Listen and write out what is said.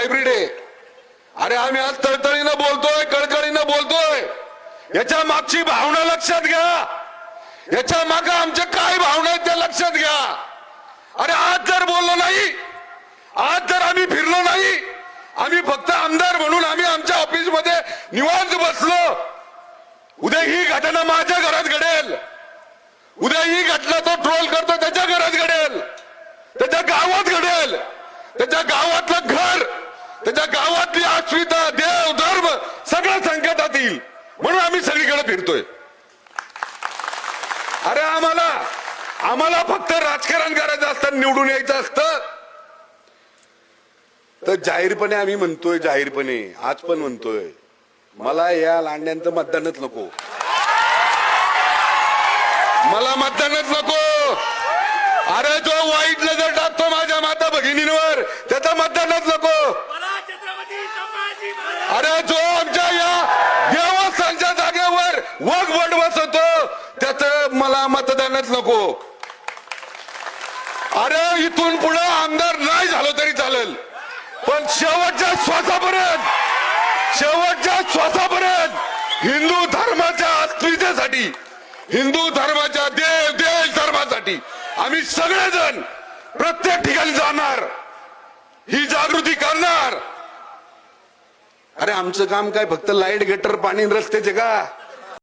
Hybrid आहे. अरे आम्ही आज तळतळीनं बोलतोय, कळकळीनं बोलतोय. याच्या मागची भावना लक्षात घ्या. याच्या मागे आमच्या काय भावना आहेत त्या लक्षात घ्या. अरे आज जर बोललो नाही, आज जर आम्ही फिरलो नाही, आम्ही फक्त आमदार म्हणून आम्ही आमच्या ऑफिसमध्ये निवांत बसलो, उद्या ही घटना माझ्या घरात घडेल. उद्या ही घटना तो ट्रोल करतो त्याच्या घरात घडेल, त्याच्या गावात घडेल. त्याच्या गावातलं घर, त्याच्या गावातली अस्मिता, देव, धर्म सगळं संकटात येईल. म्हणून आम्ही सगळीकडे फिरतोय. अरे आम्हाला फक्त राजकारण करायचं असतं, निवडून यायचं असतं. तर जाहीरपणे आम्ही म्हणतोय, जाहीरपणे आज पण म्हणतोय, मला या लांड्यांचं मतदानच नको. मला मतदानच नको. अरे जो वाईट नजर टाकतो माझ्या माता भगिनींवर त्याचं मतदानच नको. अरे जो आमच्या या देवस्थानच्या जागेवर वट बसवतो त्याचं मला मतदानच नको. अरे इथून पुढे आमदार नाही झालो तरी चालेल, पण शेवटच्या श्वासापर्यंत हिंदू धर्माच्या अस्मितेसाठी, हिंदू धर्माच्या देश धर्मासाठी आम्ही सगळेजण प्रत्येक ठिकाणी जाणार, ही जागृती करणार. अरे आमचं काम काय फक्त लाईट, गटर, पाणी, रस्त्याचे का?